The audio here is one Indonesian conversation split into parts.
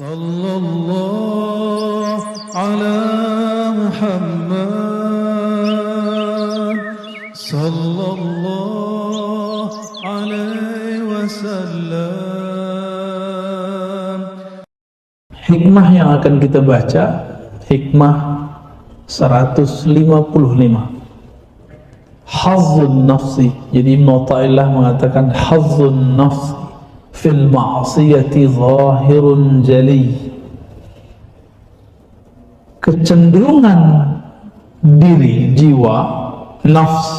Sallallahu ala Muhammad Sallallahu alaihi wasallam. Hikmah yang akan kita baca, hikmah 155. Hazzun nafsi. Jadi Ibnu Athaillah mengatakan hazzun nafsi fil ma'siyati zahirun jali. Kecenderungan diri, jiwa, nafs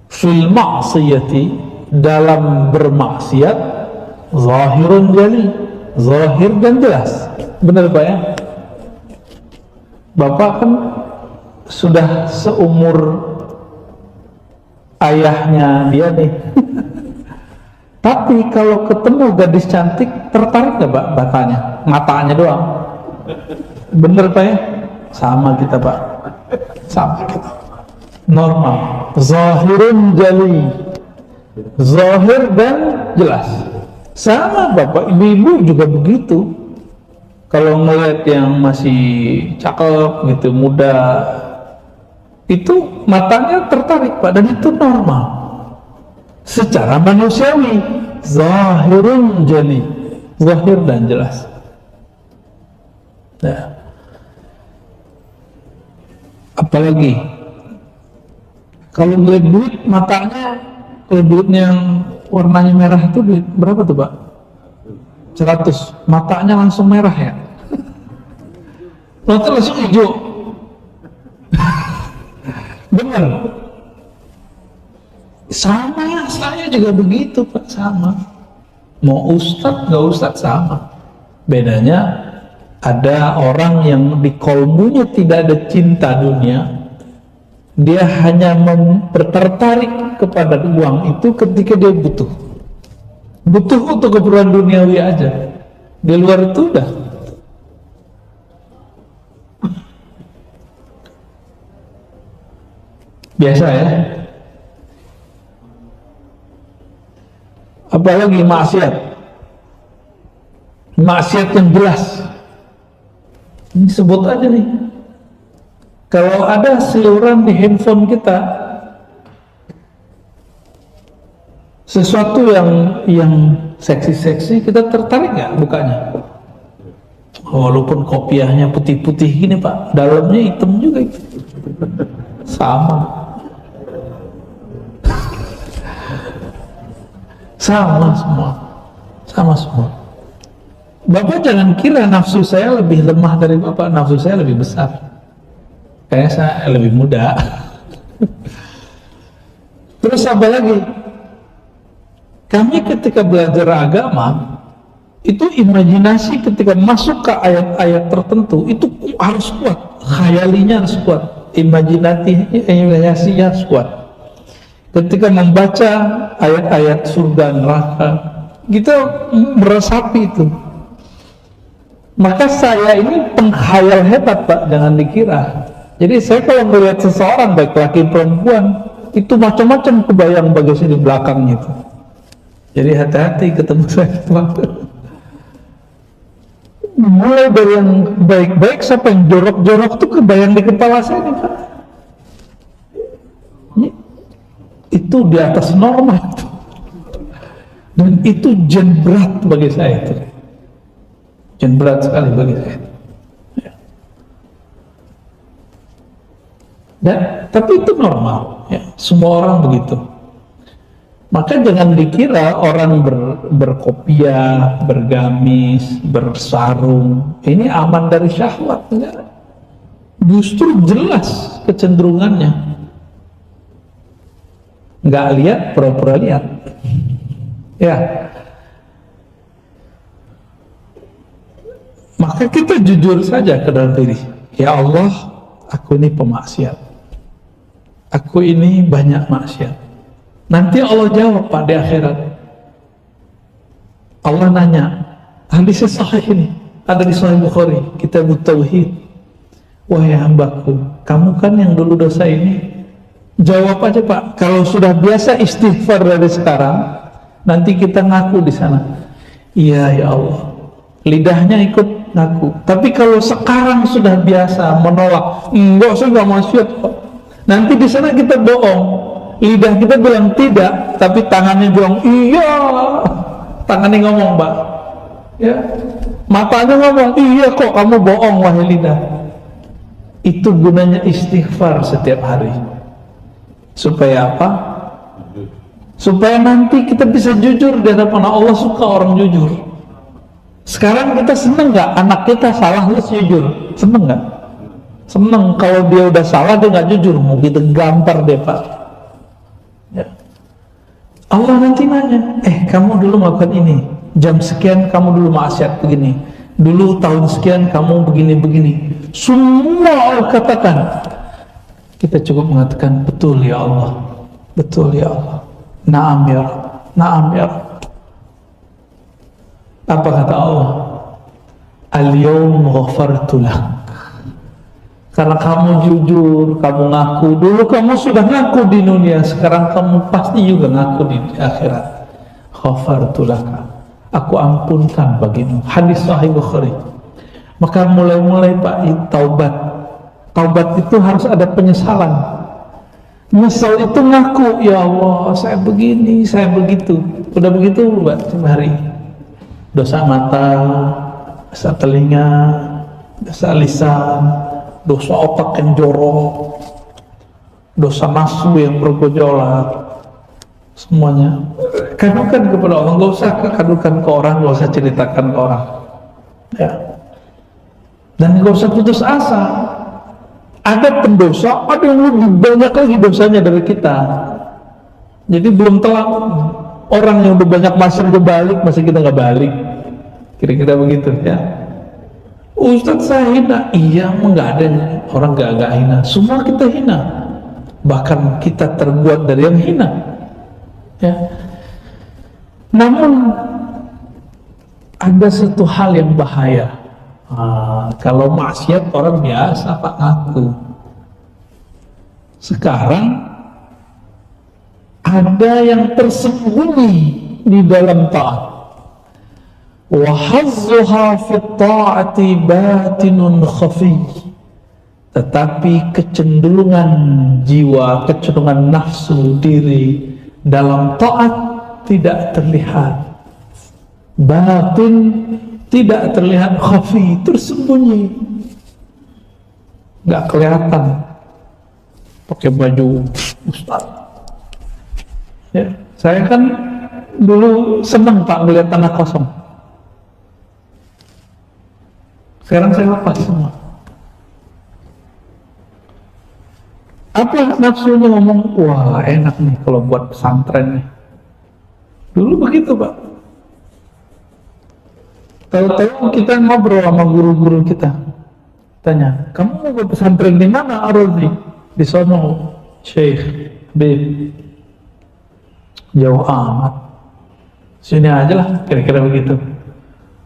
fil ma'siyati, dalam bermaksiat, zahirun jali, zahir dan jelas. Benar Pak ya? Bapak kan sudah seumur ayahnya dia nih. Tapi kalau ketemu gadis cantik, tertarik gak Pak batanya? Matanya doang. Bener Pak ya? Sama kita Pak. Sama kita. Normal. Zahirun jali. Zahir dan jelas. Sama Bapak, ibu-ibu juga begitu. Kalau ngeliat yang masih cakep gitu, muda, itu matanya tertarik Pak, dan itu normal. Secara manusiawi, zahirun jali, zahir dan jelas. Nah, apalagi kalau ngeliat duit, matanya, kalau duitnya yang warnanya merah itu duit berapa tuh Pak? 100, matanya langsung merah ya. Mata langsung hijau. Benar. Sama, saya juga begitu Pak, sama. Mau ustadz nggak ustadz sama. Bedanya ada orang yang di kolbunya tidak ada cinta dunia, dia hanya tertarik kepada uang itu ketika dia butuh untuk keperluan duniawi aja. Di luar itu udah biasa ya. Apalagi maksiat yang jelas. Ini sebut aja nih, kalau ada seliuran di handphone kita sesuatu yang seksi-seksi, kita tertarik nggak bukanya? Walaupun kopiahnya putih-putih gini Pak, dalamnya hitam juga itu. Sama semua. Bapak jangan kira nafsu saya lebih lemah dari Bapak, nafsu saya lebih besar. Kayaknya saya lebih muda. Terus apa lagi? Kami ketika belajar agama, itu imajinasi ketika masuk ke ayat-ayat tertentu, itu harus kuat. Khayalinya harus kuat. Imajinasinya harus kuat. Ketika membaca ayat-ayat surga neraka, kita meresapi itu. Maka saya ini penghayal hebat Pak, jangan dikira. Jadi saya kalau melihat seseorang, baik laki perempuan, itu macam-macam kebayang bagasi di belakangnya itu. Jadi hati-hati ketemu saya Pak. Mulai dari yang baik-baik sampai yang jorok-jorok itu kebayang di kepala saya nih Pak. Itu di atas normal itu. Dan itu jen berat bagi saya itu. Jen berat sekali bagi saya. Ya, tapi itu normal ya. Semua orang begitu. Maka jangan dikira orang berkopiah, bergamis, bersarung ini aman dari syahwat. Enggak. Justru jelas kecenderungannya. Nggak lihat, pura-pura lihat. Ya. Maka kita jujur saja ke dalam diri. Ya Allah, aku ini pemaksiat. Aku ini banyak maksiat. Nanti Allah jawab Pak di akhirat. Allah nanya, hadis sahih ini ada di Sahih Bukhari, Kitab Tauhid. Wahai hambaku, kamu kan yang dulu dosa ini. Jawab aja Pak, kalau sudah biasa istighfar dari sekarang, nanti kita ngaku di sana. Iya ya Allah, lidahnya ikut ngaku. Tapi kalau sekarang sudah biasa menolak, enggak, saya nggak maksiat kok. Nanti di sana kita bohong, lidah kita bilang tidak, tapi tangannya bilang iya. Tangannya ngomong, Pak, ya, matanya ngomong iya kok, kamu bohong wahai lidah. Itu gunanya istighfar setiap hari. Supaya apa? Supaya nanti kita bisa jujur di hadapan Allah. Suka orang jujur. Sekarang kita seneng nggak anak kita salah terus jujur? Seneng nggak? Seneng. Kalau dia udah salah dia nggak jujur, mau kita gampar deh, Pak. Ya. Allah nanti nanya, kamu dulu melakukan ini, jam sekian kamu dulu maksiat begini, dulu tahun sekian kamu begini-begini. Semua Allah katakan. Kita cukup mengatakan betul ya Allah, betul ya Allah, na'am ya Rabb, na'am ya Rabb. Apa kata Allah? Al-yawm ghafartu lak. Karena kamu jujur, kamu ngaku. Dulu kamu sudah ngaku di dunia, sekarang kamu pasti juga ngaku di akhirat. Ghafartu lak, aku ampunkan bagimu. Hadis Sahih Bukhari. Maka mulai-mulai Pak, taubat. Taubat itu harus ada penyesalan. Nyesal itu ngaku, ya Allah, saya begini, saya begitu. Udah begitu, Pak, tiap hari. Dosa mata, dosa telinga, dosa lisan, dosa otak yang jorok, dosa nafsu yang bergejolak, semuanya kadukan kepada Allah. Nggak usah kadukan ke orang, nggak usah ceritakan ke orang, ya. Dan nggak usah putus asa. Ada pendosa, ada yang lebih banyak lagi dosanya dari kita. Jadi belum telat. Orang yang udah banyak masuk ke balik, masih kita nggak balik. Kira-kira begitu, ya. Ustadz saya hina, iya, nggak ada orang nggak hina. Semua kita hina. Bahkan kita terbuat dari yang hina, ya. Namun ada satu hal yang bahaya. Kalau maksiat orang biasa Pak ngaku. Sekarang ada yang tersembunyi di dalam taat. Wa hazzuha fi ta'ati batinun khafi. Tetapi kecenderungan jiwa, kecenderungan nafsu diri dalam taat tidak terlihat. Batin tidak terlihat, khafi, tersembunyi, nggak kelihatan. Pakai baju ustaz, ya. Saya kan dulu senang Pak melihat tanah kosong. Sekarang saya lepas semua. Apa nafsunya ngomong, wah enak nih kalau buat pesantren nih. Dulu begitu Pak. Tahu-tahu kita ngobrol sama guru-guru kita, tanya, kamu mau ke pesantren di mana Ar-Razi? Di sono, Syekh Habib. Jauh amat, sini aja lah, kira-kira begitu.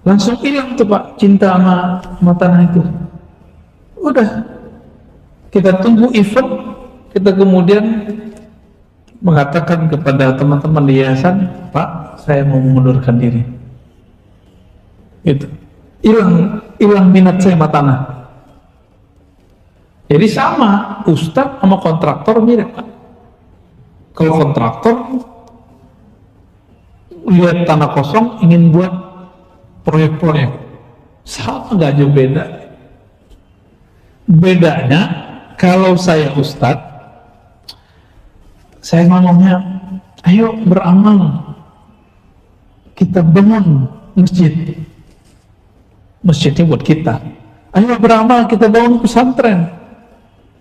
Langsung hilang tuh Pak cinta sama tanah itu. Udah, kita tunggu event, kita kemudian mengatakan kepada teman-teman di yayasan, Pak, saya mau mengundurkan diri. Gitu. Hilang minat saya sama tanah. Jadi sama, ustadz sama kontraktor mirip Pak. Kalau kontraktor lihat tanah kosong ingin buat proyek-proyek, sama nggak jauh beda. Bedanya kalau saya ustadz, saya ngomongnya, ayo beramal, kita bangun masjid. Masjidnya buat kita. Ayo beramal, kita bangun pesantren.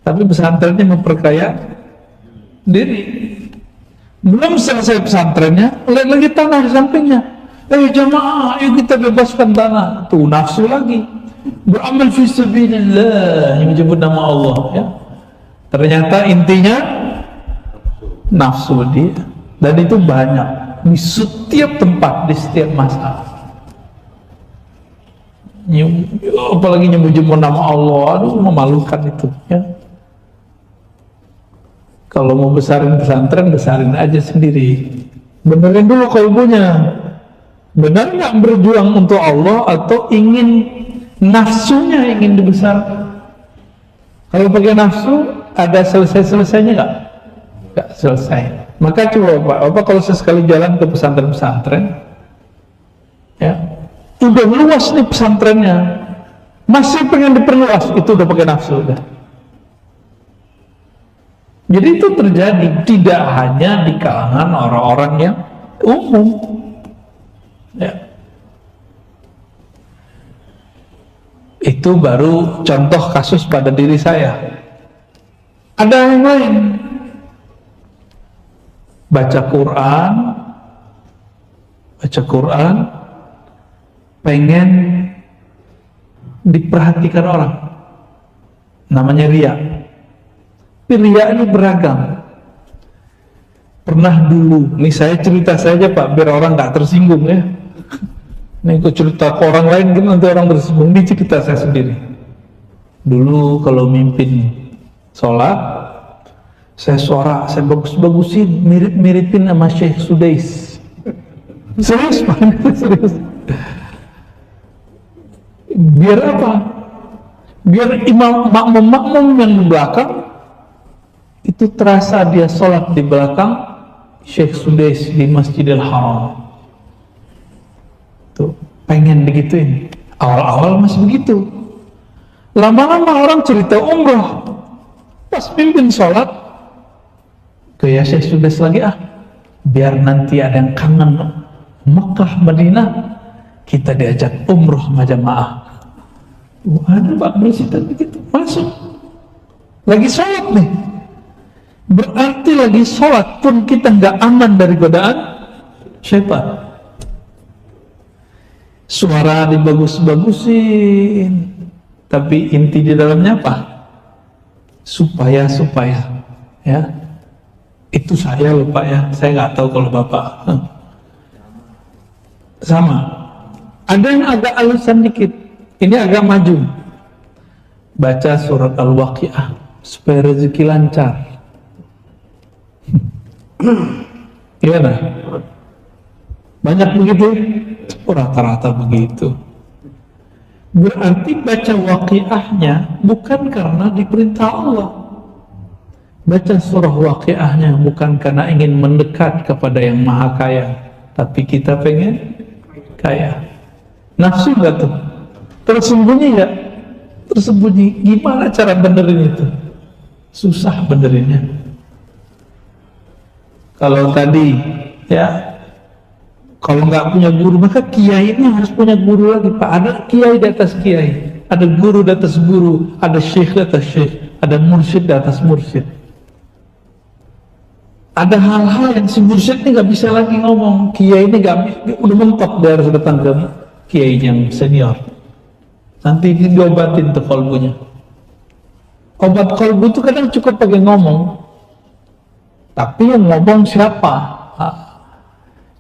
Tapi pesantrennya memperkaya diri. Belum selesai pesantrennya, lihat lagi tanah di sampingnya. Jamaah, ayo kita bebaskan tanah. Tuh nafsu lagi. Beramal fi sabilillah, yang menyebut nama Allah, ya. Ternyata intinya nafsu dia. Dan itu banyak di setiap tempat, di setiap masa. Apalagi nyebut-nyebut nama Allah, aduh memalukan itu, ya. Kalau mau besarin pesantren, besarin aja sendiri, benerin dulu kalbunya, Benar nggak berjuang untuk Allah atau ingin nafsunya ingin dibesarkan? Kalau pakai nafsu ada selesai-selesainya nggak? Nggak selesai. Maka coba Pak, kalau sesekali jalan ke pesantren-pesantren, ya, udah luas nih pesantrennya, masih pengen diperluas, itu udah pakai nafsu udah. Jadi itu terjadi tidak hanya di kalangan orang-orang yang umum, ya. Itu baru contoh kasus pada diri saya. Ada yang lain, baca Quran, pengen diperhatikan orang, namanya riya. Tapi riya ini beragam. Pernah dulu, nih saya cerita saja Pak, biar orang nggak tersinggung ya. Nih aku cerita ke orang lain, kan nanti orang tersinggung. Ini cerita saya sendiri. Dulu kalau mimpin sholat, saya bagus-bagusin, mirip-miripin sama Syekh Sudais. Serius Pak, serius. Biar apa? Biar makmum yang di belakang itu terasa dia sholat di belakang Syekh Sudais di Masjidil Haram. Tuh, pengen begituin. Awal-awal masih begitu. Lama-lama orang cerita umroh. Pas pimpin sholat, ke ya Syekh Sudais lagi biar nanti ada yang kangen Mekah, Madinah, kita diajak umroh sama jamaah. Ada Pak bercerita begitu, masuk. Lagi sholat nih. Berarti lagi sholat pun kita nggak aman dari godaan syaitan. Suara dibagus-bagusin, tapi inti di dalamnya apa? Supaya ya, itu saya lupa ya, saya nggak tahu kalau Bapak sama. Ada yang agak alusan dikit, ini agak maju, baca surat Al-Waqiah supaya rezeki lancar. Gimana? Banyak begitu? Rata-rata begitu. Berarti baca waqiahnya bukan karena diperintah Allah. Baca surah waqiahnya bukan karena ingin mendekat kepada yang maha kaya, tapi kita pengen kaya. Nafsu nggak tuh? Tersembunyi nggak? Tersembunyi. Gimana cara benerin itu? Susah benerinnya. Kalau tadi ya, kalau nggak punya guru, maka kiai ini harus punya guru lagi Pak. Ada kiai di atas kiai, ada guru di atas guru, ada syekh di atas syekh, ada mursyid di atas mursyid. Ada hal-hal yang si mursyid ini nggak bisa lagi ngomong, kiai ini udah mentok, dia harus datang ke kiai yang senior. Nanti diobatin tuh kolbunya. Obat kolbu itu kadang cukup pakai ngomong, tapi yang ngomong siapa?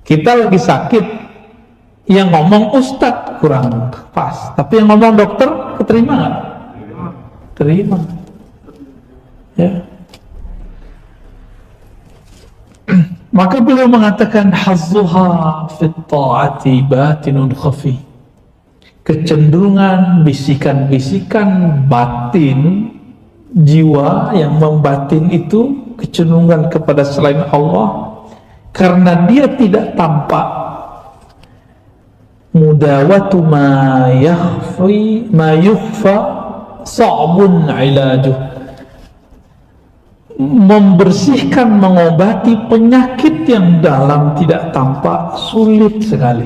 Kita lagi sakit, yang ngomong ustadz kurang pas, tapi yang ngomong dokter keterima nggak? Terima. Ya. Maka beliau mengatakan hazzuha fit ta'ati batinun khafi. Kecenderungan bisikan-bisikan batin jiwa yang membatin itu, kecenderungan kepada selain Allah, karena dia tidak tampak. Mudawatu ma yukhfa sa'bun ilajuh. Membersihkan, mengobati penyakit yang dalam tidak tampak sulit sekali.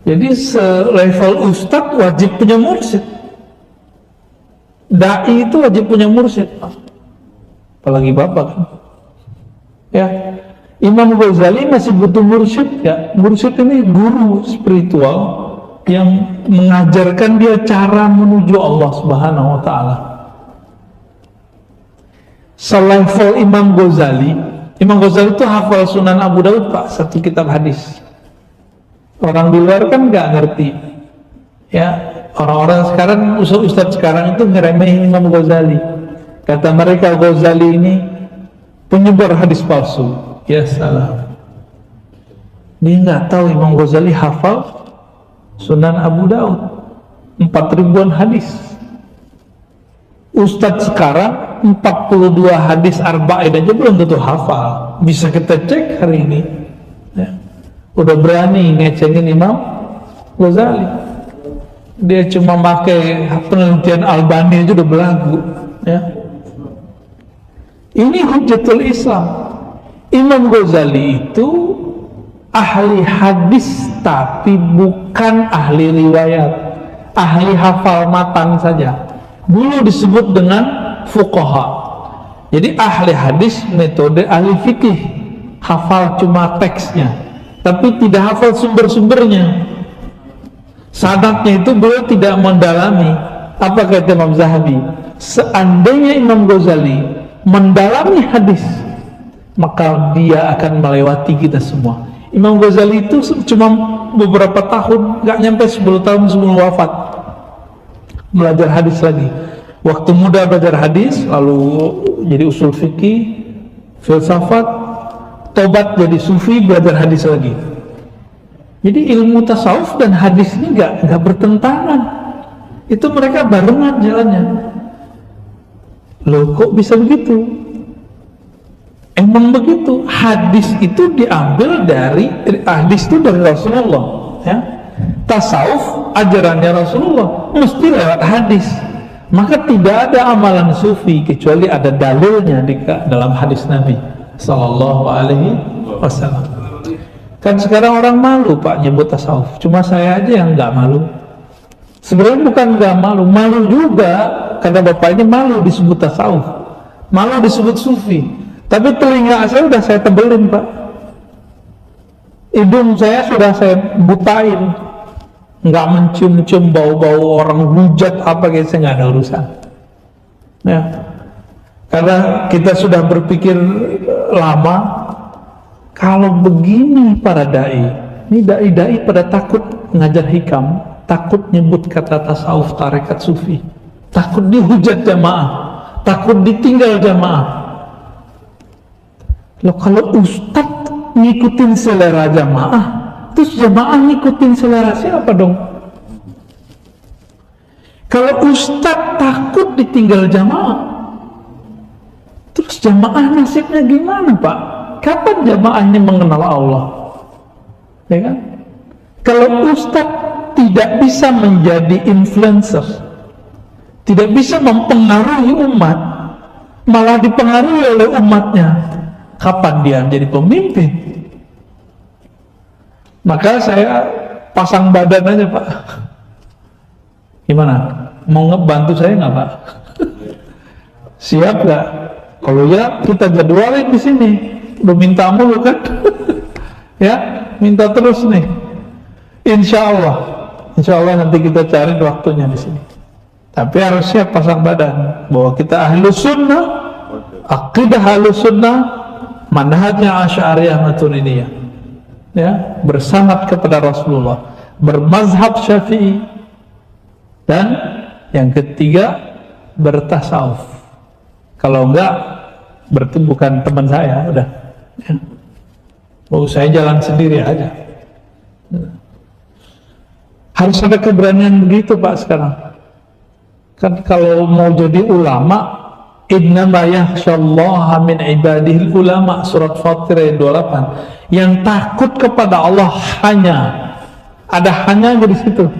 Jadi selevel ustadz wajib punya mursyid. Dai itu wajib punya mursyid. Apalagi Bapak kan? Ya, Imam Ghazali masih butuh mursyid ya. Mursyid ini guru spiritual yang mengajarkan dia cara menuju Allah Subhanahu wa ta'ala. Selevel Imam Ghazali itu hafal Sunan Abu Daud Pak, satu kitab hadis. Orang di luar kan nggak ngerti ya. Orang-orang sekarang, ustaz sekarang itu ngeremehin Imam Ghazali. Kata mereka Ghazali ini penyebar hadis palsu. Ya salah. Dia nggak tahu Imam Ghazali hafal Sunan Abu Daud 4.000-an hadis. Ustadz sekarang 42 hadis arba'in aja belum tentu hafal. Bisa kita cek hari ini ya. Udah berani ngecengin Imam Ghazali. Dia cuma pakai penelitian Albani aja udah belagu ya. Ini Hujjatul Islam. Imam Ghazali itu ahli hadis tapi bukan ahli riwayat, ahli hafal matan saja. Dulu disebut dengan fuqaha. Jadi ahli hadis metode ahli fikih, hafal cuma teksnya tapi tidak hafal sumber-sumbernya. Sanadnya itu beliau tidak mendalami. Apa kata Imam Zahabi? Seandainya Imam Ghazali mendalami hadis, maka dia akan melewati kita semua. Imam Ghazali itu cuma beberapa tahun, gak nyampe 10 tahun sebelum wafat, belajar hadis lagi. Waktu muda belajar hadis, lalu jadi usul fikih, filsafat, tobat jadi sufi, belajar hadis lagi. Jadi ilmu tasawuf dan hadis ini gak bertentangan. Itu mereka barengan jalannya. Loh kok bisa begitu? Emang begitu. Hadis itu diambil dari hadis itu dari Rasulullah ya. Tasawuf ajarannya Rasulullah mesti lewat hadis. Maka tidak ada amalan sufi kecuali ada dalilnya di dalam hadis Nabi Sallallahu Alaihi Wasallam. Kan sekarang orang malu Pak nyebut tasawuf. Cuma saya aja yang nggak malu. Sebenarnya bukan nggak malu, malu juga karena bapak ini malu disebut tasawuf, malu disebut sufi. Tapi telinga saya sudah saya tebelin Pak, hidung saya sudah saya butain, nggak mencium-cium bau-bau orang hujat apa gitu, saya nggak ada urusan. Ya, karena kita sudah berpikir lama, kalau begini para dai, ini dai-dai pada takut ngajar hikam, takut nyebut kata tasawuf, tarekat sufi, takut dihujat jamaah, takut ditinggal jamaah. Loh, kalau ustadz ngikutin selera jamaah, terus jamaah ngikutin selera siapa dong? Kalau ustadz takut ditinggal jamaah, terus jamaah nasibnya gimana Pak? Kapan jamaah ini mengenal Allah? Ya kan? Kalau ustadz tidak bisa menjadi influencer, tidak bisa mempengaruhi umat, malah dipengaruhi oleh umatnya, kapan dia menjadi pemimpin? Maka saya pasang badan aja Pak. Gimana? Mau ngebantu saya nggak Pak? Siap nggak? Kalau ya kita jadwalin di sini. Udah minta mulu kan? Ya, minta terus nih. Insya Allah nanti kita cari waktunya di sini. Tapi harus siap pasang badan bahwa kita ahlus sunnah, akidah ahlus sunnah, manhajnya Asy'ariyah Maturidiyah, ya, bersanad kepada Rasulullah, bermazhab Syafi'i, dan yang ketiga bertasawuf. Kalau enggak, berarti bukan teman saya, udah. Ya. Oh, saya jalan sendiri aja. Harus ada keberanian begitu Pak sekarang. Kan kalau mau jadi ulama, innama yakhsyallaha min ibadihil ulama, surat Fatir ayat 28. Yang takut kepada Allah hanya, ada hanya di situ,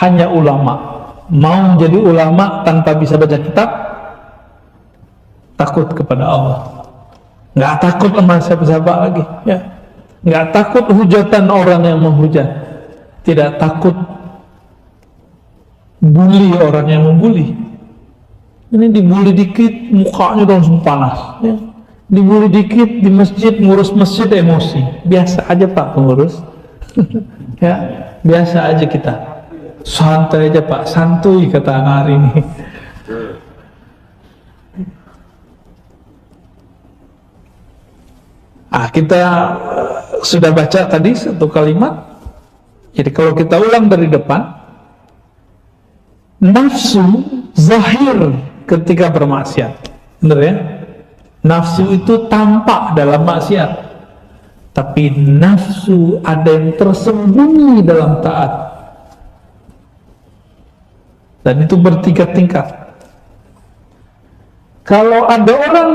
hanya ulama. Mau jadi ulama tanpa bisa baca kitab, takut kepada Allah. Nggak takut sama siapa-siapa lagi, ya. Nggak takut hujatan orang yang menghujat, tidak takut bully orang yang membuli. Ini dibully dikit mukanya langsung panas, ya. Dibully dikit di masjid, ngurus masjid emosi, biasa aja Pak pengurus. Ya, biasa aja kita, santai aja Pak, santuy kata anak hari ini. Kita sudah baca tadi satu kalimat. Jadi kalau kita ulang dari depan, nafsu zahir ketika bermaksiat, benar ya? Nafsu itu tampak dalam maksiat, Tapi nafsu ada yang tersembunyi dalam taat. Dan itu bertingkat-tingkat. Kalau ada orang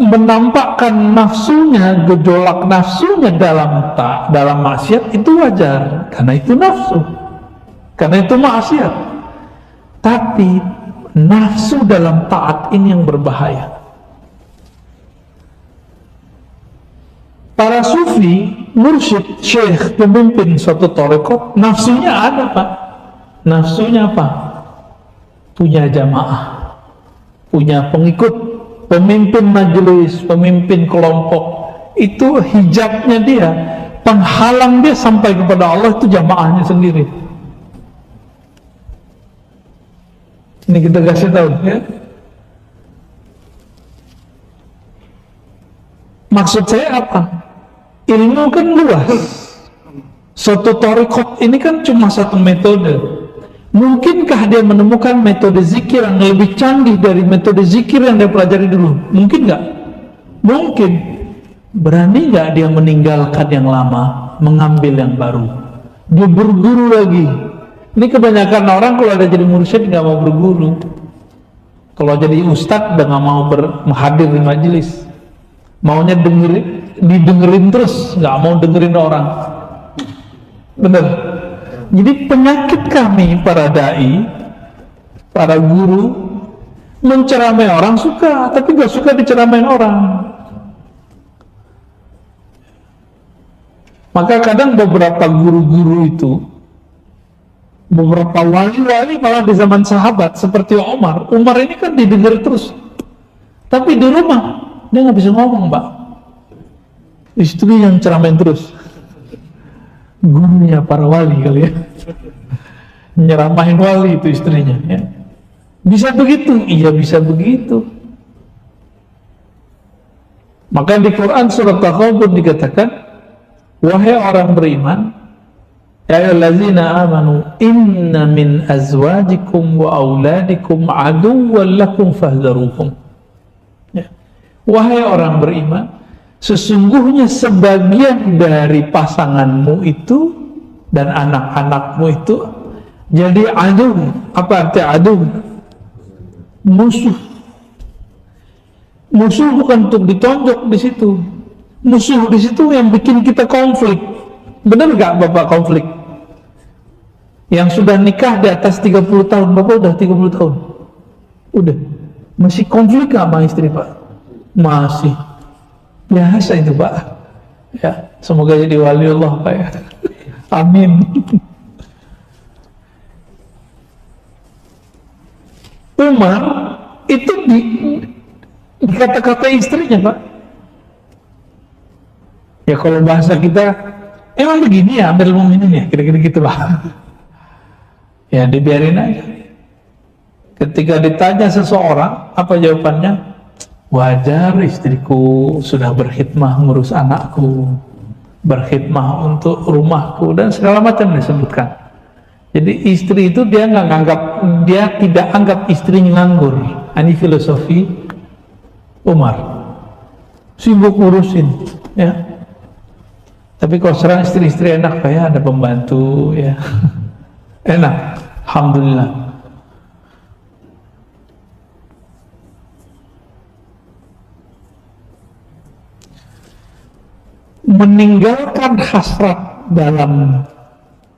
menampakkan nafsunya, gejolak nafsunya dalam maksiat, itu wajar, karena itu nafsu, karena itu maksiat. Tapi nafsu dalam taat ini yang berbahaya. Para sufi, mursyid, syekh, pemimpin suatu tarekat, nafsunya ada, Pak. Nafsunya apa? Punya jamaah, punya pengikut, pemimpin majelis, pemimpin kelompok. Itu hijabnya dia, penghalang dia sampai kepada Allah, itu jamaahnya sendiri. Ini kita kasih tahu, ya. Maksud saya apa? Ilmu kan luas. Suatu tarekat ini kan cuma satu metode. Mungkinkah dia menemukan metode zikir yang lebih canggih dari metode zikir yang dia pelajari dulu? Mungkin nggak? Mungkin. Berani nggak dia meninggalkan yang lama, mengambil yang baru? Dia berguru lagi. Ini kebanyakan orang kalau ada jadi mursyid nggak mau berguru. Kalau jadi ustadz udah nggak mau hadir di majelis. Maunya didengerin terus, nggak mau dengerin orang. Bener. Jadi penyakit kami para dai, para guru, menceramai orang suka, tapi nggak suka diceramain orang. Maka kadang beberapa guru-guru itu, beberapa wali-wali malah di zaman sahabat seperti Umar ini kan didengar terus, tapi di rumah dia nggak bisa ngomong, Pak. Istri yang ceramain terus. Gurunya para wali kali ya. Nyeramahin wali itu istrinya, ya. Bisa begitu? Iya, bisa begitu. Maka di Quran surat At-Taghabun dikatakan, wahai orang beriman, ya ayyuhallazina amanu inna min azwajikum wa auladikum aduwwan lakum fahdharuhum. Wahai orang beriman, sesungguhnya sebagian dari pasanganmu itu dan anak-anakmu itu jadi adu. Apa arti adu? Musuh. Musuh bukan untuk ditonjok di situ. Musuh di situ yang bikin kita konflik. Benar gak Bapak konflik? Yang sudah nikah di atas 30 tahun, Bapak udah 30 tahun? Udah. Masih konflik gak sama istri, Pak? Masih. Biasa itu, Pak. Ya, semoga jadi wali Allah, Pak, ya. Amin. Umar itu dikata-kata istrinya, Pak. Ya kalau bahasa kita, emang begini ya Amirul Mukminin ya, kira-kira gitulah. Ya dibiarin aja. Ketika ditanya seseorang, apa jawabannya? Wajar, istriku sudah berkhidmah ngurus anakku, berkhidmah untuk rumahku, dan segala macam disebutkan. Jadi istri itu dia nggak nganggap, dia tidak anggap istrinya nganggur. Ini filosofi Umar. Sibuk ngurusin, ya. Tapi kalau sekarang istri-istri enak, kayak ada pembantu, ya. Enak, alhamdulillah. Meninggalkan hasrat dalam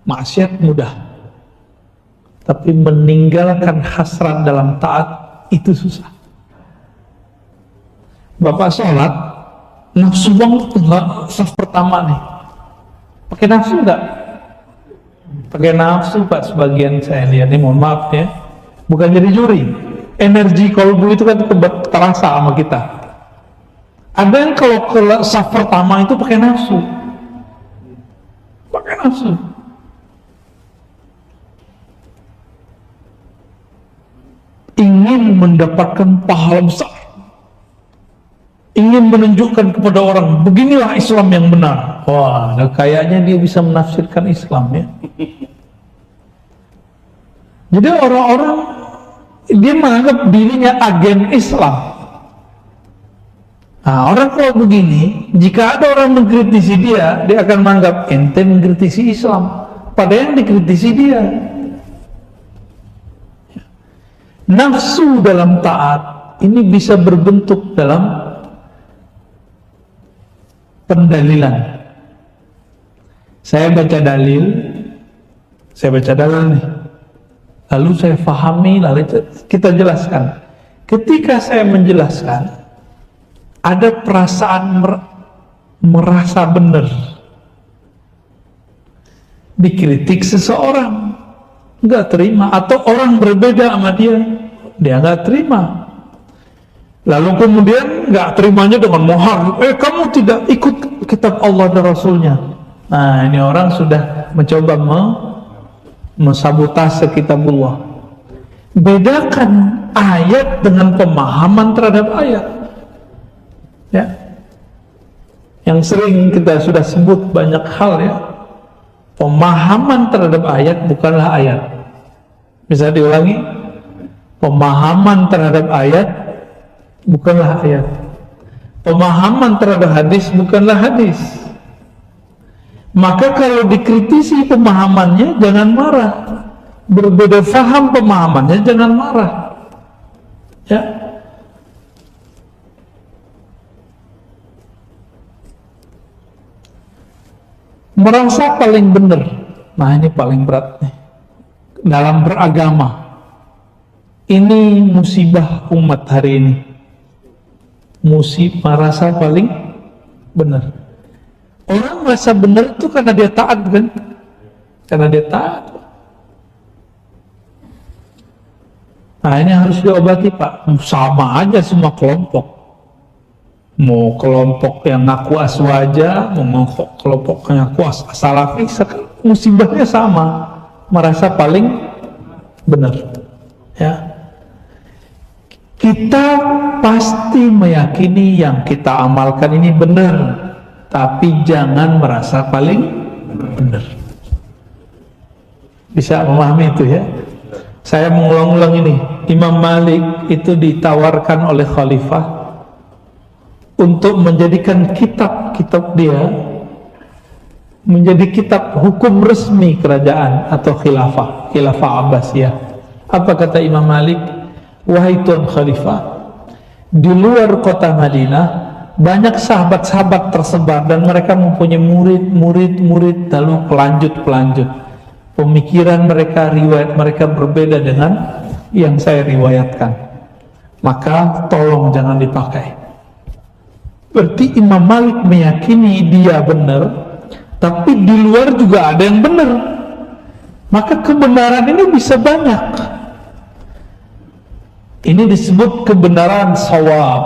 maksiat mudah, tapi meninggalkan hasrat dalam taat itu susah. Bapak sholat, nafsu banget saf pertama nih, pakai nafsu enggak? Pakai nafsu, Pak. Sebagian saya lihat ini, mohon maaf ya, bukan jadi juri. Energi kolbu itu kan terasa sama kita. Ada yang kalau ke saf pertama itu pakai nafsu, pakai nafsu. Ingin mendapatkan pahala besar, ingin menunjukkan kepada orang beginilah Islam yang benar. Wah, kayaknya dia bisa menafsirkan Islam, ya. Jadi orang-orang dia menganggap dirinya agen Islam. Nah, orang kalau begini, jika ada orang mengkritisi dia akan menganggap ente mengkritisi Islam, padahal yang dikritisi dia. Nafsu dalam taat ini bisa berbentuk dalam pendalilan. Saya baca dalil nih, lalu saya fahami, lalu kita jelaskan. Ketika saya menjelaskan, ada perasaan merasa benar, dikritik seseorang nggak terima, atau orang berbeda sama dia nggak terima, lalu kemudian nggak terimanya dengan mohon, kamu tidak ikut kitab Allah dan Rasulnya. Nah, ini orang sudah mencoba mensabotase kitabullah. Bedakan ayat dengan pemahaman terhadap ayat. Ya, yang sering kita sudah sebut banyak hal ya, pemahaman terhadap ayat bukanlah ayat. Bisa diulangi, pemahaman terhadap ayat bukanlah ayat, pemahaman terhadap hadis bukanlah hadis. Maka kalau dikritisi pemahamannya jangan marah, berbeda faham pemahamannya jangan marah ya. Merasa paling benar, nah ini paling berat nih dalam beragama. Ini musibah umat hari ini, merasa paling benar. Orang merasa benar itu karena dia taat kan, karena dia taat. Nah ini harus diobati Pak. Sama aja semua kelompok, mau kelompok yang ngaku aswaja, mau kelompok yang ngaku salafi, musibahnya sama, merasa paling benar ya. Kita pasti meyakini yang kita amalkan ini benar, tapi jangan merasa paling benar. Bisa memahami itu ya. Saya mengulang-ulang ini, Imam Malik itu ditawarkan oleh khalifah untuk menjadikan kitab-kitab dia menjadi kitab hukum resmi kerajaan atau khilafah Abbasiyah. Apa kata Imam Malik? Wahai Tuan Khalifah, di luar kota Madinah banyak sahabat-sahabat tersebar dan mereka mempunyai murid lalu pelanjut. Pemikiran mereka, riwayat mereka berbeda dengan yang saya riwayatkan. Maka tolong jangan dipakai. Berarti Imam Malik meyakini dia benar, tapi di luar juga ada yang benar. Maka kebenaran ini bisa banyak. Ini disebut kebenaran shawab.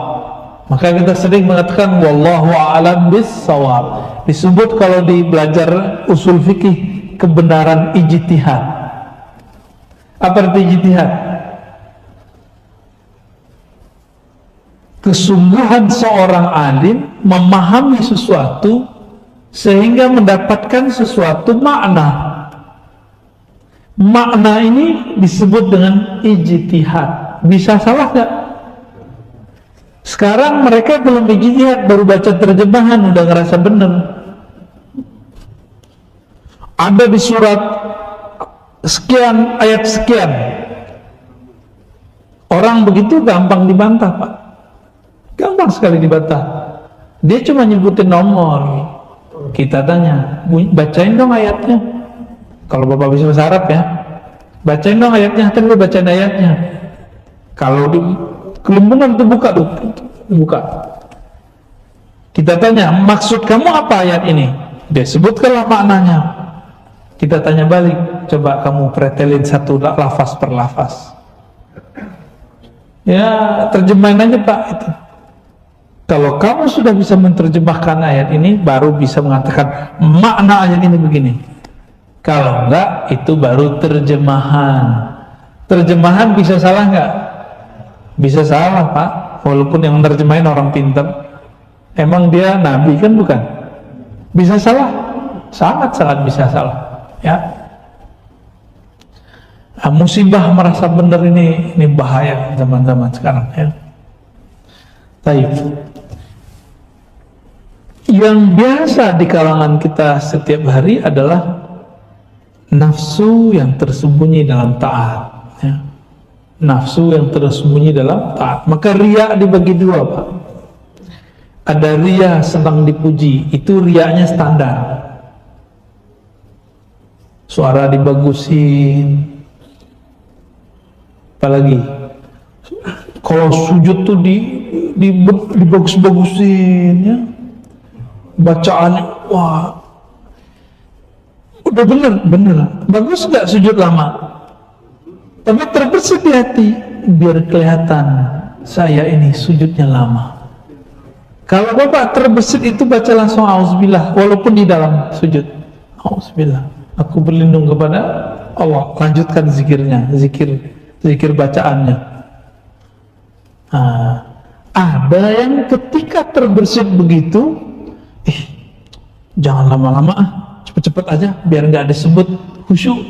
Maka kita sering mengatakan wallahu a'lam bis-shawab. Disebut kalau di belajar usul fikih kebenaran ijtihad. Apa arti ijtihad? Kesungguhan seorang alim memahami sesuatu sehingga mendapatkan sesuatu makna. Makna ini disebut dengan ijtihad. Bisa salah gak? Sekarang mereka belum ijtihad, baru baca terjemahan udah ngerasa bener. Ada di surat sekian, ayat sekian. Orang begitu gampang dibantah Pak. Gampang sekali dibantah. Dia cuma nyebutin nomor. Kita tanya, bacain dong ayatnya. Kalau Bapak bisa bahasa Arab ya, bacain dong ayatnya. Kan lu bacain ayatnya. Kalau di kelembungan tuh buka. Kita tanya, maksud kamu apa ayat ini? Dia sebutkanlah maknanya. Kita tanya balik, coba kamu pretelin satu lafaz per lafaz. Ya, terjemahin aja Pak itu. Kalau kamu sudah bisa menerjemahkan ayat ini, baru bisa mengatakan makna ayat ini begini. Kalau enggak, itu baru terjemahan. Terjemahan bisa salah enggak? Bisa salah Pak, walaupun yang menerjemahin orang pintar. Emang dia nabi kan bukan? Bisa salah, sangat-sangat bisa salah ya. Nah, musibah merasa benar ini bahaya zaman-zaman sekarang ya. Baik. Yang biasa di kalangan kita setiap hari adalah nafsu yang tersembunyi dalam taat, ya. Nafsu yang tersembunyi dalam taat. Maka riya dibagi dua, Pak. Ada riya senang dipuji, itu riyanya standar, suara dibagusin, apalagi kalau sujud tuh dibagus-bagusin, ya. Bacaannya wah udah bener bagus, nggak sujud lama, tapi terbersit di hati biar kelihatan saya ini sujudnya lama. Kalau Bapak terbersit itu baca langsung auzubillah, walaupun di dalam sujud, auzubillah, aku berlindung kepada Allah, lanjutkan zikirnya, zikir bacaannya. Ada yang ketika terbersit begitu, jangan lama-lama, cepet-cepet aja biar nggak disebut khusyuk,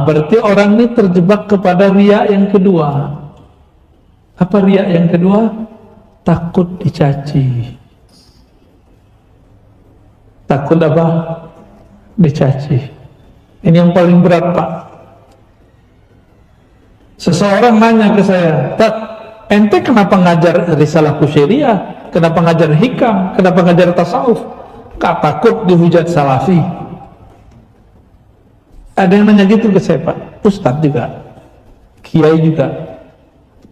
berarti orang ini terjebak kepada riya yang kedua. Apa riya yang kedua? Takut dicaci. Takut apa? Dicaci. Ini yang paling berat, Pak. Seseorang nanya ke saya, "Tat, ente kenapa ngajar risalah Kusyairiyah? Kenapa ngajar hikam? Kenapa ngajar tasawuf? Gak takut dihujat salafi?" Ada yang nanya gitu ke saya, Pak. Ustadz juga, kiai juga,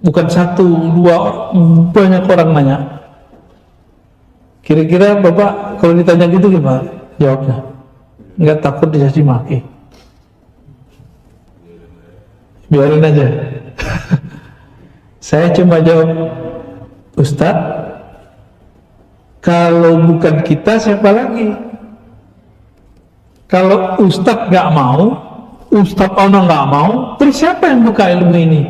bukan satu, dua, banyak orang nanya. Kira-kira Bapak kalau ditanya gitu gimana jawabnya? Nggak takut dicaci maki? Biarin aja. Saya cuma jawab, Ustadz, kalau bukan kita siapa lagi? Kalau Ustadz nggak mau, Ustadz Ono nggak mau, terus siapa yang buka ilmu ini?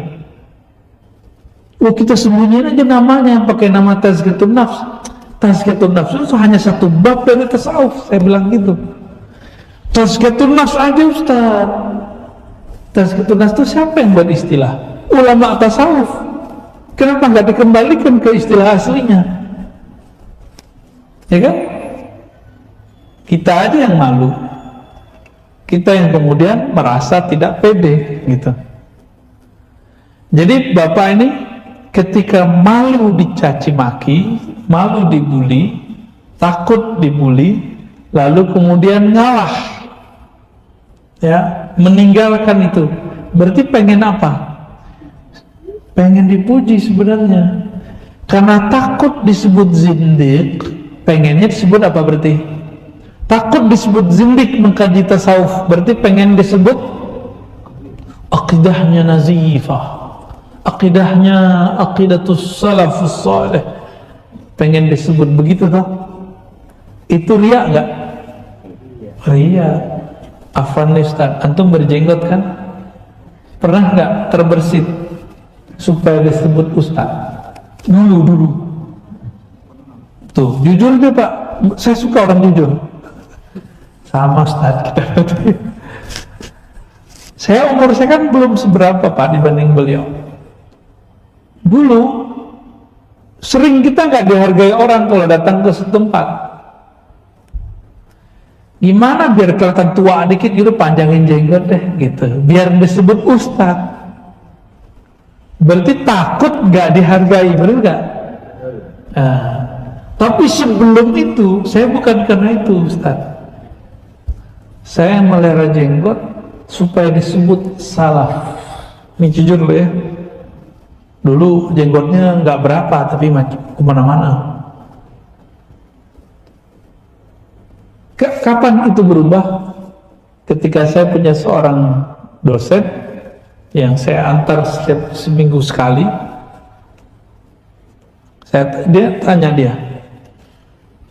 Kita sembunyiin aja namanya, pakai nama Tazkiyatun Nafs. Tazkiyatun Nafs itu hanya satu bab dari tasawuf, saya bilang gitu. Tazkiyatun Nafs aja Ustadz. Tazkiyatun Nafs itu siapa yang buat istilah? Ulama tasawuf. Kenapa nggak dikembalikan ke istilah aslinya? Ya kan? Kita aja yang malu. Kita yang kemudian merasa tidak pede gitu. Jadi Bapak ini ketika malu dicaci maki, malu dibully, takut dibully, lalu kemudian ngalah, ya, meninggalkan itu, berarti pengen apa? Pengen dipuji sebenarnya. Karena takut disebut zindiq, pengennya disebut apa berarti? Takut disebut zindik mengkaji tasawuf, berarti pengen disebut akidahnya nazifah, akidahnya aqidatus salafus salih, pengen disebut begitu toh? Itu riya enggak? Riya. Afwan Ustaz, antum berjenggot kan? Pernah enggak terbersit supaya disebut Ustaz? Dulu. Tuh, jujur deh Pak, saya suka orang jujur. Sama Ustaz kita. Umur saya kan belum seberapa Pak dibanding beliau. Dulu sering kita nggak dihargai orang kalau datang ke setempat. Gimana biar kelihatan tua dikit gitu, panjangin jenggot deh gitu, biar disebut Ustaz. Berarti takut nggak dihargai, benar nggak? Tapi sebelum itu saya bukan karena itu Ustaz. Saya melihara jenggot supaya disebut salaf. Ini jujur loh ya. Dulu jenggotnya nggak berapa, tapi kemana-mana. Kapan itu berubah? Ketika saya punya seorang dosen yang saya antar setiap seminggu sekali. Dia tanya,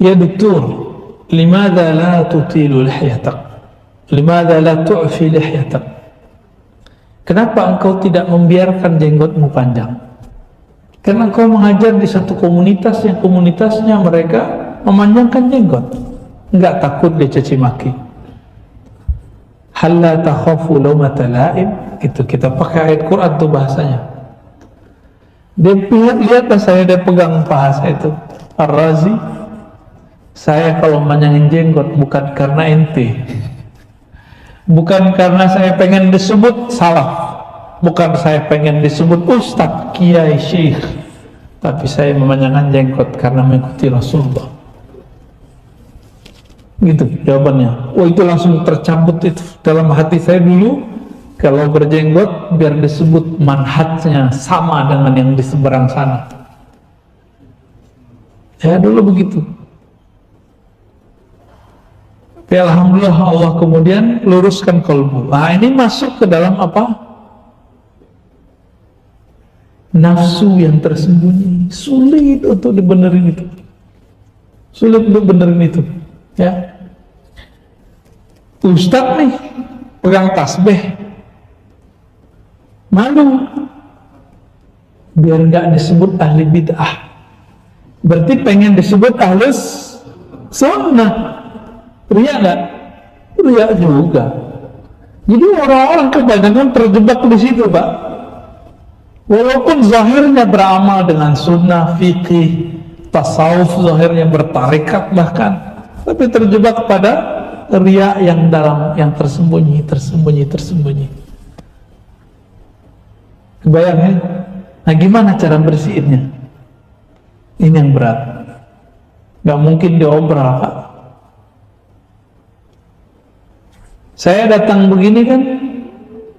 "Ya dokter, limadha la tutilu lihyatak? Limadha la tu'fi lihyatak?" Kenapa engkau tidak membiarkan jenggotmu panjang? Karena engkau mengajar di satu komunitas yang komunitasnya mereka memanjangkan jenggot, enggak takut dicaci maki. Hal la takhafu lawmata la'im, itu kita pakai ayat Quran tuh bahasanya. Dia lihatlah saya, dia pegang paha saya itu, Ar-Razi, saya kalau manyangin jenggot bukan karena ente, bukan karena saya pengen disebut salah, bukan saya pengen disebut ustadz, kiai, syekh, tapi saya memanjangkan jenggot karena mengikuti Rasulullah. Gitu jawabannya. Oh, itu langsung tercabut itu dalam hati saya dulu. Kalau berjenggot biar disebut manhajnya sama dengan yang di seberang sana. Ya dulu begitu. Tapi alhamdulillah Allah kemudian luruskan kalbu. Nah ini masuk ke dalam apa? Nafsu yang tersembunyi. Sulit untuk dibenerin itu. Sulit untuk benerin itu. Ya, Ustadz nih pegang tasbih, malu, biar nggak disebut ahli bid'ah. Berarti pengen disebut ahlus sunnah. Ria nggak? Ria juga. Jadi orang-orang kebanyakan terjebak di situ, Pak. Walaupun zahirnya beramal dengan sunnah, fikih, tasawuf, zahirnya bertarekat bahkan, tapi terjebak pada ria yang dalam, yang tersembunyi. Kebayang ya? Nah gimana cara bersihinnya? Ini yang berat. Gak mungkin diobral, Pak. Saya datang begini kan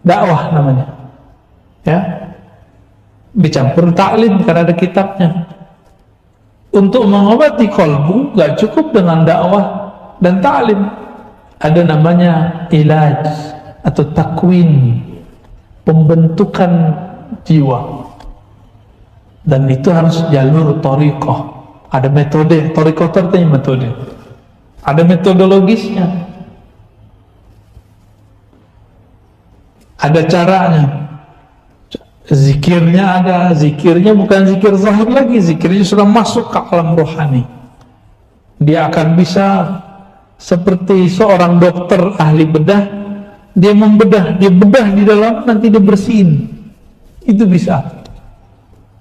dakwah namanya, ya, dicampur taklim karena ada kitabnya. Untuk mengobati kolbu gak cukup dengan dakwah dan ta'lim, ada namanya ilaj atau takwin, pembentukan jiwa, dan itu harus jalur thariqah. Ada metode, thariqah itu artinya metode, ada metodologisnya, ada caranya. Zikirnya ada, zikirnya bukan zikir zahir lagi, zikirnya sudah masuk ke alam rohani. Dia akan bisa seperti seorang dokter ahli bedah, dia membedah, dia bedah di dalam, nanti dia bersihin. Itu bisa.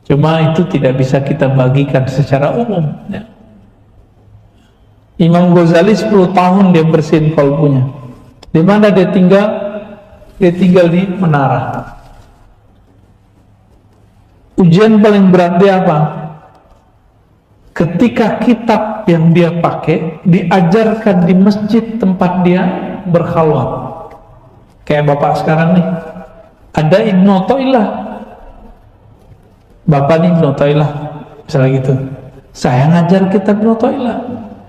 Cuma itu tidak bisa kita bagikan secara umum, ya. Imam Ghazali 10 tahun dia bersihin kalbunya. Di mana dia tinggal? Dia tinggal di menara. Ujian paling berat dia apa? Ketika kitab yang dia pakai diajarkan di masjid tempat dia berkhalwat. Kayak bapak sekarang nih, ada Ibnu Athaillah, bapak nih Ibnu Athaillah, misalnya gitu. Saya ngajar kitab Ibnu Athaillah,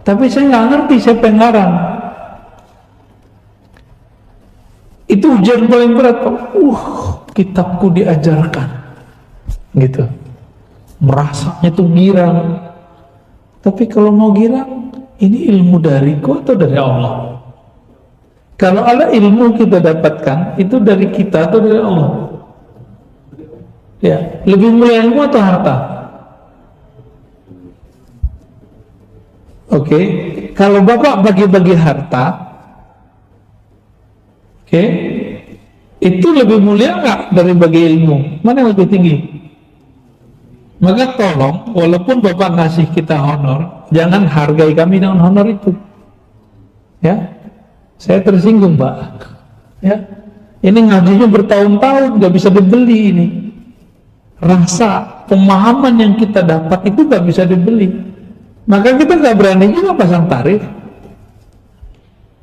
tapi saya nggak ngerti siapa yang ngarang. Itu ujian paling berat, Pak. Kitabku diajarkan. Gitu, merasanya tuh girang. Tapi kalau mau girang, ini ilmu dariku atau dari Allah? Kalau ada ilmu kita dapatkan, itu dari kita atau dari Allah? Ya, lebih mulia ilmu atau harta? Oke, kalau bapak bagi-bagi harta, oke, itu lebih mulia nggak dari bagi ilmu? Mana yang lebih tinggi? Maka tolong, walaupun bapak ngasih kita honor, jangan hargai kami dengan honor itu. Ya, saya tersinggung, Pak. Ya, ini ngajinya bertahun-tahun, nggak bisa dibeli ini. Rasa pemahaman yang kita dapat itu nggak bisa dibeli. Maka kita nggak berani juga pasang tarif.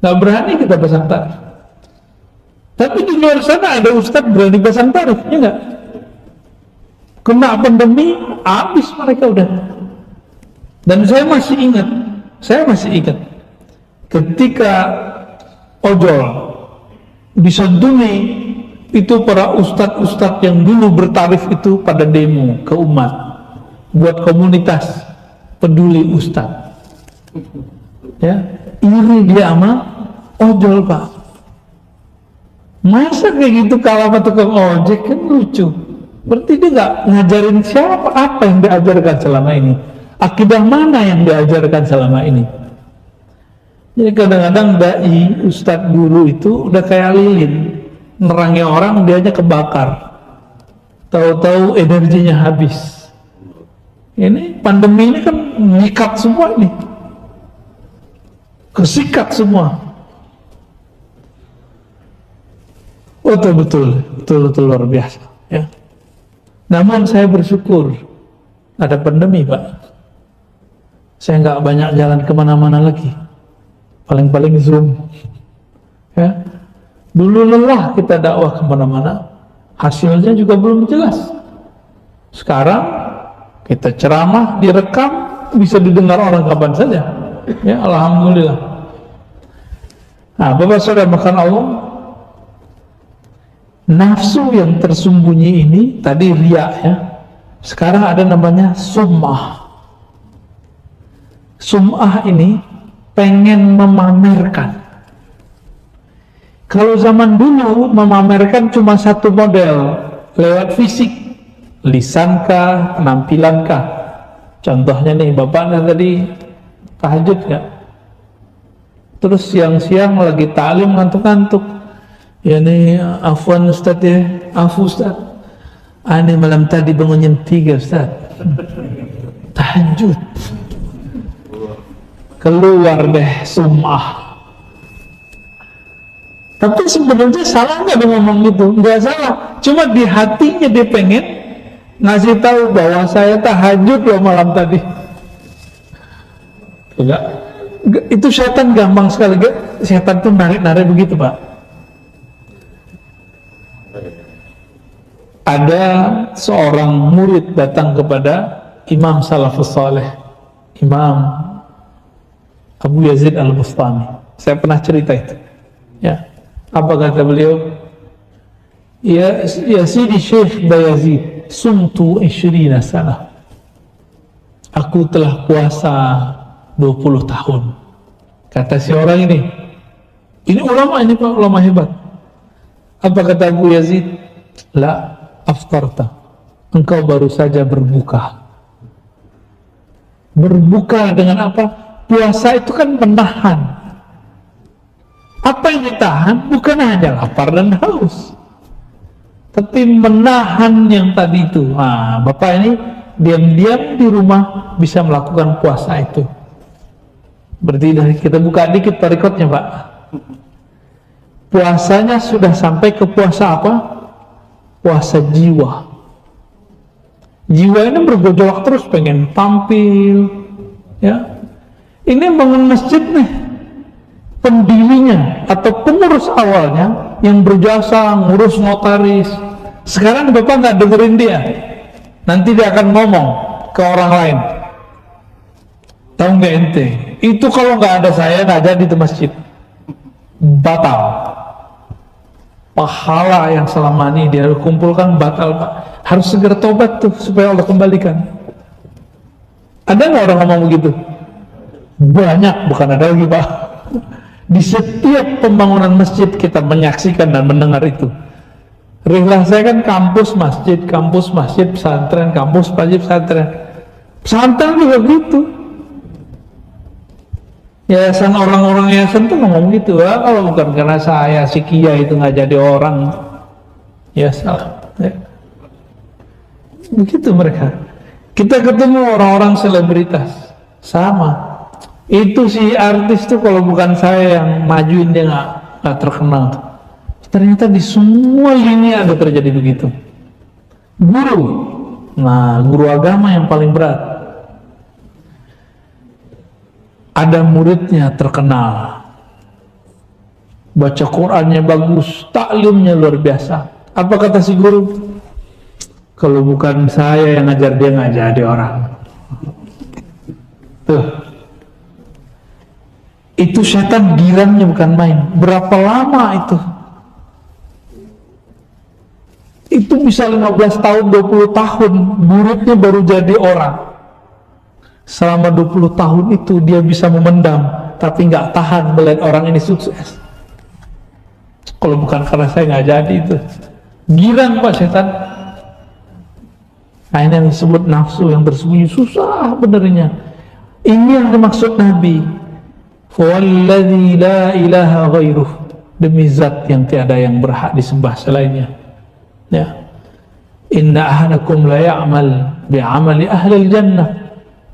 Nggak berani kita pasang tarif. Tapi di luar sana ada ustadz berani pasang tarif, ya nggak? Kena pandemi, habis mereka udah. Dan saya masih ingat, ketika ojol disantuni, itu para ustadz-ustadz yang dulu bertarif itu pada demo ke umat, buat komunitas peduli ustadz. Ya, iri dia sama ojol, Pak. Masa kayak gitu kalah sama tukang ojek, kan lucu. Berarti dia nggak ngajarin siapa, apa yang diajarkan selama ini, akidah mana yang diajarkan selama ini. Jadi kadang-kadang dai, ustadz, guru itu udah kayak lilin, nerangi orang dia aja kebakar, tahu-tahu energinya habis. Ini pandemi ini kan ngikat semua ini, kesikat semua. Betul luar biasa ya. Namun saya bersyukur ada pandemi, Pak. Saya nggak banyak jalan kemana-mana lagi, paling-paling Zoom ya. Dulu lelah kita dakwah kemana-mana, hasilnya juga belum jelas. Sekarang kita ceramah, direkam, bisa didengar orang kapan saja ya, alhamdulillah. Nah, Bapak Saudara makan Allah, nafsu yang tersembunyi ini tadi riya ya, sekarang ada namanya sum'ah. Sum'ah ini pengen memamerkan. Kalau zaman dulu memamerkan cuma satu model, lewat fisik, lisankah, penampilankah. Contohnya nih, bapaknya tadi tahajud ya, terus siang-siang lagi ta'lim ngantuk-ngantuk. Ya nih, afwan Ustaz ya, afu Ustaz, ini malam tadi bangun jam 3 Ustaz, tahajud. Keluar deh sum'ah. Tapi sebenarnya salah nggak dia ngomong gitu? Nggak salah, cuma di hatinya dia pengen ngasih tahu bahwa saya tahajud loh malam tadi. Enggak, itu setan gampang sekali. Setan tuh narik-narik begitu, Pak. Ada seorang murid datang kepada Imam Salafus Saleh, Imam Abu Yazid Al-Bustami. Saya pernah cerita itu ya. Apa kata beliau? Ya Sidi Syekh Bayazid, sumtu 20 sana. Aku telah puasa 20 tahun. Kata si orang ini ulama ini Pak, ulama hebat. Apa kata Abu Yazid? La aftarta, engkau baru saja berbuka. Berbuka dengan apa? Puasa itu kan menahan. Apa yang ditahan bukan hanya lapar dan haus, tapi menahan yang tadi itu. Nah, Bapak ini diam-diam di rumah bisa melakukan puasa itu. Berarti dari kita buka dikit tarikotnya, Pak. Puasanya sudah sampai ke puasa apa? Puasa jiwa. Jiwa ini bergejolak terus, pengen tampil ya. Ini bangun masjid nih, pendirinya atau pengurus awalnya yang berjasa ngurus notaris, sekarang Bapak nggak dengerin dia, nanti dia akan ngomong ke orang lain. Tahu nggak ente? Itu kalau nggak ada saya nggak jadi di masjid, batal. Pahala yang selama ini dia kumpulkan batal, Pak. Harus segera tobat tuh supaya Allah kembalikan. Ada nggak orang ngomong begitu? Banyak, bukan ada lagi, Pak. Di setiap pembangunan masjid kita menyaksikan dan mendengar itu. Rihlah saya kan kampus masjid, pesantren, kampus masjid, pesantren. Pesantren juga gitu. Yayasan, orang-orang yayasan tuh ngomong gitu, kalau bukan karena saya si Kia itu nggak jadi orang, ya salah. Ya. Begitu mereka. Kita ketemu orang-orang selebritas, sama. Itu si artis tuh kalau bukan saya yang majuin dia nggak terkenal. Ternyata di semua lini ada terjadi begitu. Guru, nah guru agama yang paling berat. Ada muridnya terkenal, baca Qurannya bagus, taklimnya luar biasa. Apa kata si guru? Kalau bukan saya yang ngajar dia nggak jadi orang. Tuh. Itu setan girangnya bukan main. Berapa lama itu? Itu bisa 15 tahun, 20 tahun muridnya baru jadi orang. Selama 20 tahun itu dia bisa memendam, tapi nggak tahan melihat orang ini sukses. Kalau bukan karena saya nggak jadi itu. Girang, Pak, setan. Nah, ini yang disebut nafsu yang bersembunyi, susah benernya. Ini yang dimaksud Nabi. Walladzi la ilaha ghairuh, demi zat yang tiada yang berhak disembah selainnya. Ya. Inna ahadakum la ya'mal bi'amali ahli jannah.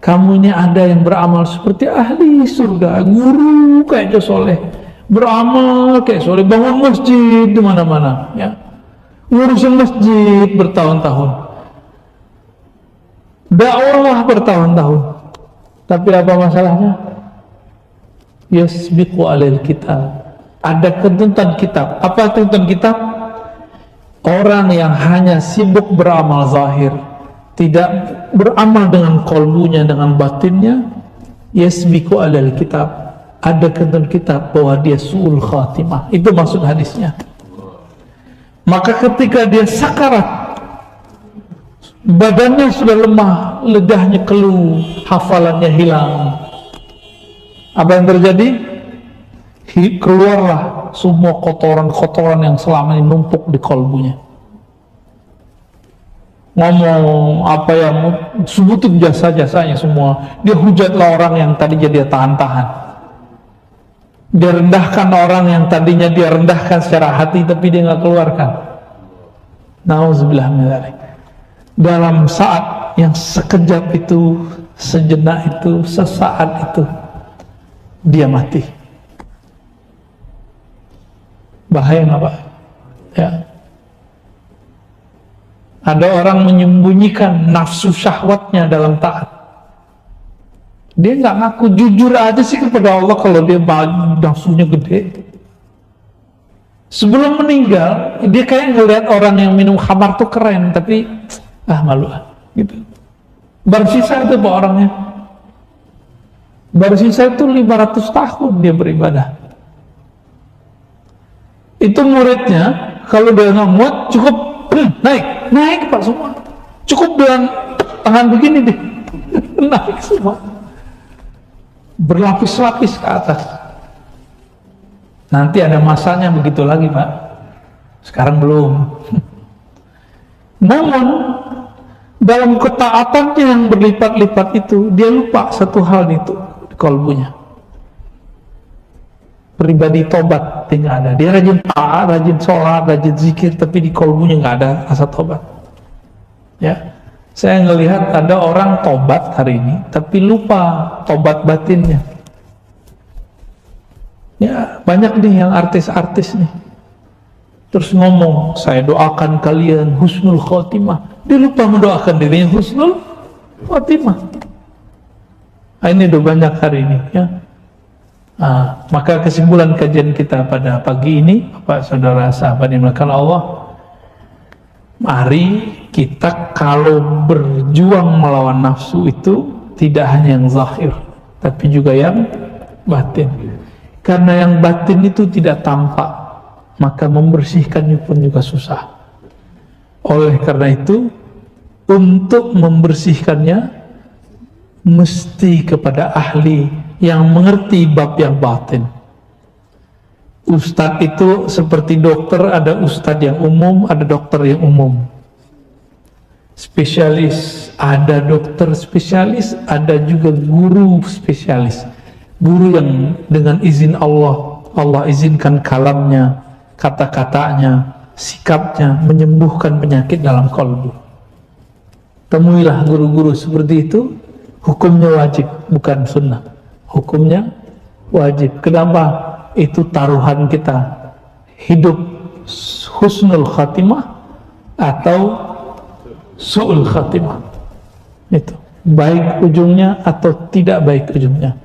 Kamu ini ada yang beramal seperti ahli surga, guru kayak soleh, beramal kayak soleh, bangun masjid di mana-mana, ya, ngurusin masjid bertahun-tahun, dakwah bertahun-tahun, tapi apa masalahnya? Yasbiqu alal kitab, ada ketentuan kitab. Apa ketentuan kitab? Orang yang hanya sibuk beramal zahir, tidak beramal dengan kolbunya, dengan batinnya, yasbiqu alal kitab, ada ketentuan kitab bahwa dia su'ul khatimah. Itu maksud hadisnya. Maka ketika dia sakarat, badannya sudah lemah, lidahnya keluh, hafalannya hilang, apa yang terjadi? Keluarlah semua kotoran-kotoran yang selama ini numpuk di kolbunya. Ngomong apa yang sebutin jasa-jasanya semua, dia hujatlah orang yang tadinya dia tahan-tahan, dia rendahkan orang yang tadinya dia rendahkan secara hati tapi dia nggak keluarkan. Nauzubillah min dzalik. Dalam saat yang sekejap itu, sejenak itu, sesaat itu, dia mati. Bahaya nggak Pak? Ya. Ada orang menyembunyikan nafsu syahwatnya dalam taat. Dia nggak ngaku, jujur aja sih kepada Allah kalau dia nafsunya gede. Sebelum meninggal, dia kayak ngelihat orang yang minum khamar tuh keren, tapi malu gitu. Baru sisa itu Pak orangnya. Baru sisa itu 500 tahun dia beribadah. Itu muridnya, kalau dia nggak muat, cukup naik Pak semua. Cukup dengan tangan begini deh, naik semua. Berlapis-lapis ke atas. Nanti ada masanya begitu lagi Pak. Sekarang belum. Namun dalam ketaatannya yang berlipat-lipat itu, dia lupa satu hal itu di kolbunya. Pribadi tobat tidak ada. Dia rajin taat, rajin sholat, rajin zikir, tapi di kolbunya nggak ada rasa tobat. Ya, saya ngelihat ada orang tobat hari ini, tapi lupa tobat batinnya. Ya, banyak nih yang artis-artis nih. Terus ngomong, saya doakan kalian husnul khotimah. Dia lupa mendoakan dirinya husnul khotimah. Ini udah banyak hari ini, ya. Maka kesimpulan kajian kita pada pagi ini, Bapak Saudara sahabat yang dimuliakan Allah, mari kita kalau berjuang melawan nafsu itu tidak hanya yang zahir, tapi juga yang batin. Karena yang batin itu tidak tampak, maka membersihkannya pun juga susah. Oleh karena itu, untuk membersihkannya mesti kepada ahli yang mengerti bab yang batin. Ustadz itu seperti dokter, ada ustadz yang umum, ada dokter yang umum. Spesialis, ada dokter spesialis, ada juga guru spesialis. Guru yang dengan izin Allah, Allah izinkan kalamnya, kata-katanya, sikapnya menyembuhkan penyakit dalam kalbu. Temuilah guru-guru seperti itu. Hukumnya wajib, bukan sunnah. Hukumnya wajib. Kenapa? Itu taruhan kita. Hidup husnul khatimah atau su'ul khatimah. Itu baik ujungnya atau tidak baik ujungnya.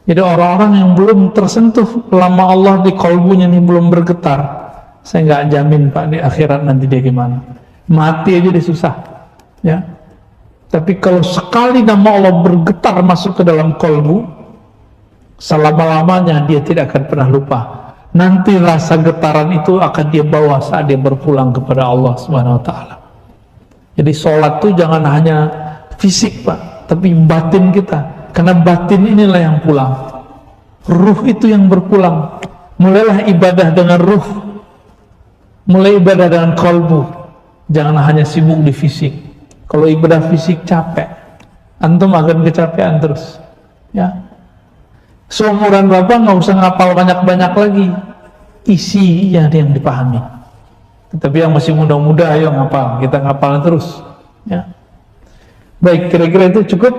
Jadi orang-orang yang belum tersentuh lama Allah di kalbunya ini belum bergetar, saya nggak jamin Pak di akhirat nanti dia gimana. Mati aja dia susah, ya. Tapi kalau sekali nama Allah bergetar masuk ke dalam kalbu, selama-lamanya dia tidak akan pernah lupa. Nanti rasa getaran itu akan dia bawa saat dia berpulang kepada Allah Subhanahu wa taala. Jadi sholat itu jangan hanya fisik Pak, tapi batin kita. Karena batin inilah yang pulang. Ruh itu yang berpulang. Mulailah ibadah dengan ruh. Mulai ibadah dengan kalbu. Jangan hanya sibuk di fisik. Kalau ibadah fisik capek, antum akan kecapean terus, ya. Seumuran Bapak nggak usah ngapal banyak-banyak lagi, isi yang dipahami. Tetapi yang masih muda-muda, ayo ngapal, kita ngapal terus. Ya. Baik, kira-kira itu cukup.